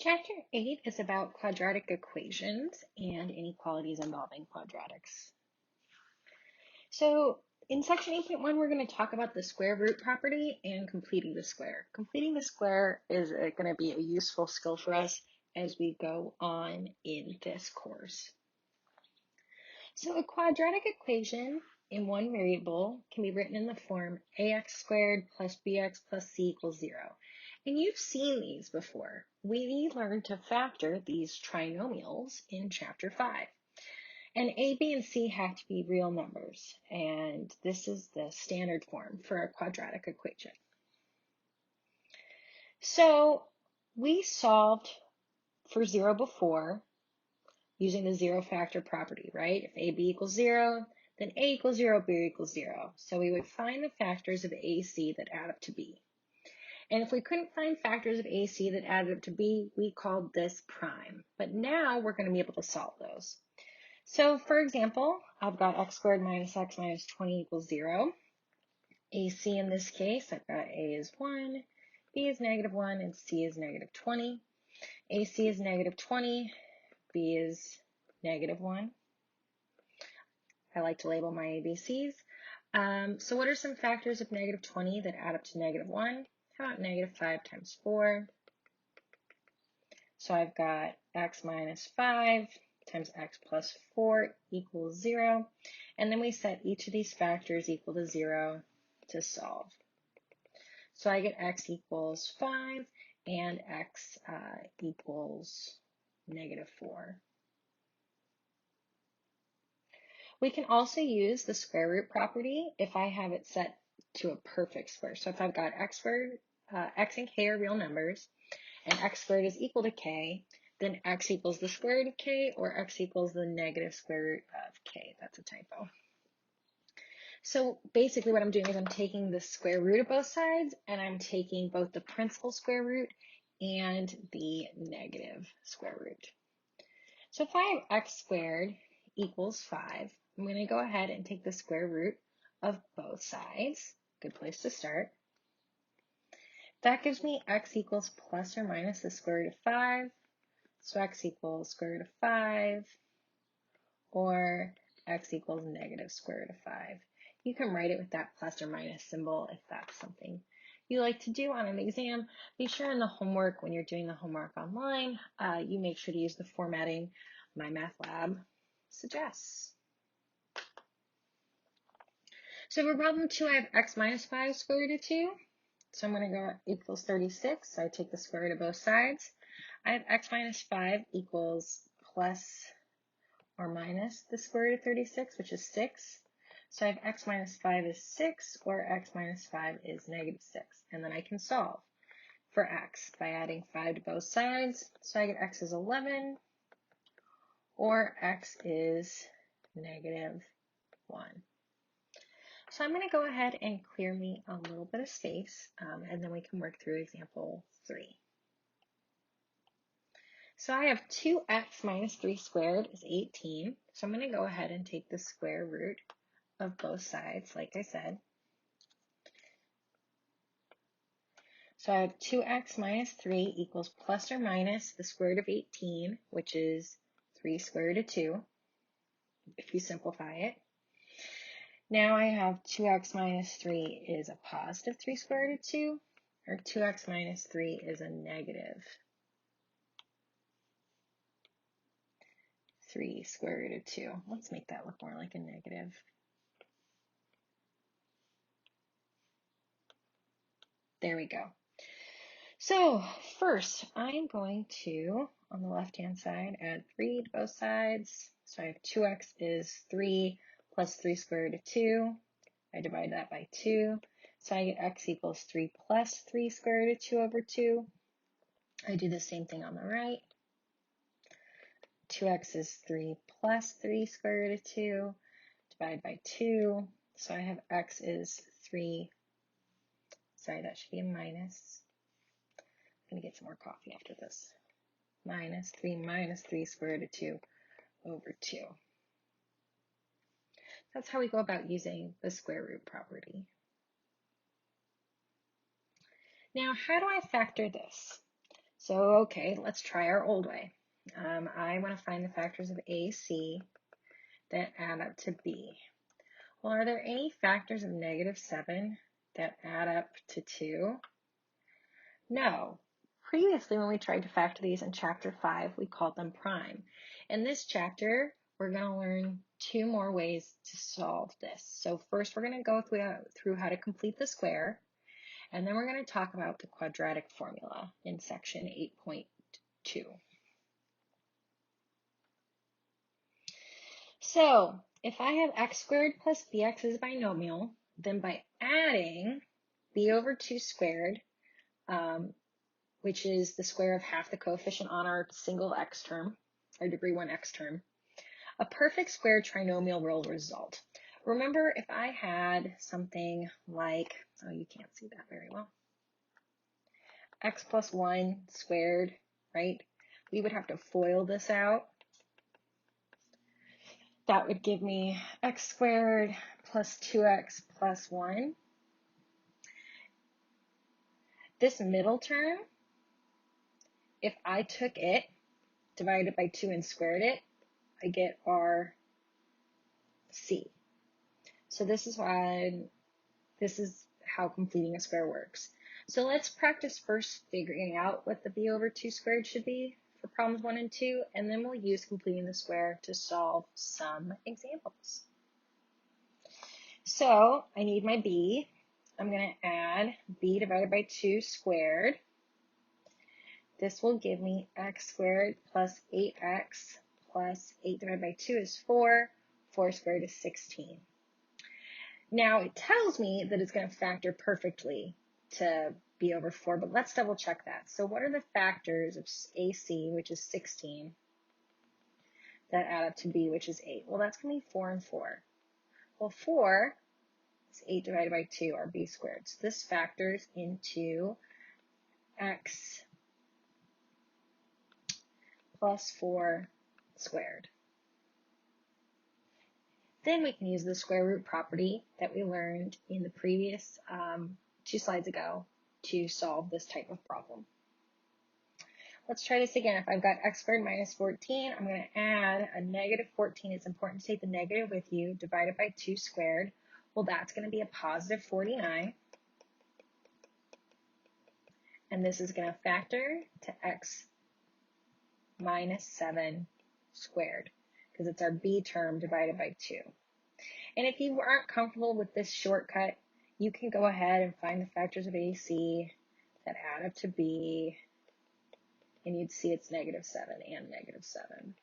Chapter 8 is about quadratic equations and inequalities involving quadratics. So in section 8.1, we're going to talk about the square root property and completing the square. Completing the square is going to be a useful skill for us as we go on in this course. So a quadratic equation in one variable can be written in the form ax squared plus bx plus c equals 0. And you've seen these before. We learned to factor these trinomials in chapter 5. And a, b, and c have to be real numbers. And this is the standard form for a quadratic equation. So we solved for 0 before using the zero factor property, right? If a, b equals 0, then a equals 0, b equals 0. So we would find the factors of a, c that add up to b. And if we couldn't find factors of AC that added up to B, we called this prime. But now we're going to be able to solve those. So for example, I've got x squared minus x minus 20 equals 0. AC in this case, I've got A is 1, B is negative 1, and C is negative 20. AC is negative 20, B is negative 1. I like to label my ABCs. So what are some factors of negative 20 that add up to negative 1? How about negative 5 times 4? So I've got x minus 5 times x plus 4 equals 0. And then we set each of these factors equal to 0 to solve. So I get x equals 5 and x equals negative 4. We can also use the square root property if I have it set to a perfect square. So if I've got x squared, x and k are real numbers, and x squared is equal to k, then x equals the square root of k, or x equals the negative square root of k. That's a typo. So basically what I'm doing is I'm taking the square root of both sides, and I'm taking both the principal square root and the negative square root. So if I have x squared equals 5, I'm going to go ahead and take the square root of both sides. Good place to start. That gives me x equals plus or minus the square root of 5. So x equals square root of 5, or x equals negative square root of 5. You can write it with that plus or minus symbol if that's something you like to do on an exam. Be sure in the homework, when you're doing the homework online, you make sure to use the formatting My Math Lab suggests. So for problem 2, I have x minus 5 square root of 2. So I'm going to go equals 36. So I take the square root of both sides. I have x minus 5 equals plus or minus the square root of 36, which is 6. So I have x minus 5 is 6, or x minus 5 is negative 6. And then I can solve for x by adding 5 to both sides. So I get x is 11, or x is negative 1. So I'm going to go ahead and clear me a little bit of space, and then we can work through example 3. So I have 2x minus 3 squared is 18. So I'm going to go ahead and take the square root of both sides, like I said. So I have 2x minus 3 equals plus or minus the square root of 18, which is 3 square root of 2, if you simplify it. Now I have 2x minus 3 is a positive 3 square root of 2, or 2x minus 3 is a negative 3 square root of 2. Let's make that look more like a negative. There we go. So first, I'm going to, on the left-hand side, add 3 to both sides. So I have 2x is 3 plus 3 square root of 2. I divide that by 2. So I get x equals 3 plus 3 square root of 2 over 2. I do the same thing on the right. 2x is 3 plus 3 square root of 2. Divide by 2. So I have x is 3. Sorry, that should be a minus. I'm going to get some more coffee after this. Minus 3 square root of 2 over 2. That's how we go about using the square root property. Now, how do I factor this? So, okay, let's try our old way. I want to find the factors of AC that add up to B. Well, are there any factors of -7 that add up to 2? No. Previously, when we tried to factor these in Chapter 5, we called them prime. In this chapter, we're going to learn 2 more ways to solve this. So first, we're going to go through how to complete the square, and then we're going to talk about the quadratic formula in section 8.2. So if I have x squared plus bx as binomial, then by adding b over 2 squared, which is the square of half the coefficient on our single x term, our degree 1 x term, a perfect square trinomial will result. Remember, if I had something like, oh, you can't see that very well, x plus 1 squared, right? We would have to FOIL this out. That would give me x squared plus 2x plus 1. This middle term, if I took it, divided by 2 and squared it, I get our C. So this is how completing a square works. So let's practice first figuring out what the b over 2 squared should be for problems 1 and 2, and then we'll use completing the square to solve some examples. So I need my b. I'm going to add b divided by 2 squared. This will give me x squared plus 8x plus 8 divided by 2 is 4. 4 squared is 16. Now it tells me that it's going to factor perfectly to b over 4, but let's double check that. So what are the factors of AC, which is 16, that add up to b, which is 8? Well, that's going to be 4 and 4. Well, 4 is 8 divided by 2, or b squared. So this factors into x plus 4 squared. Then we can use the square root property that we learned in the previous 2 slides ago to solve this type of problem. Let's try this again. If I've got x squared minus 14, I'm going to add a negative 14. It's important to take the negative with you, divided by 2 squared. Well, that's going to be a positive 49. And this is going to factor to x minus 7 squared, because it's our b term divided by 2. And if you aren't comfortable with this shortcut, you can go ahead and find the factors of AC that add up to b, and you'd see it's -7 and -7.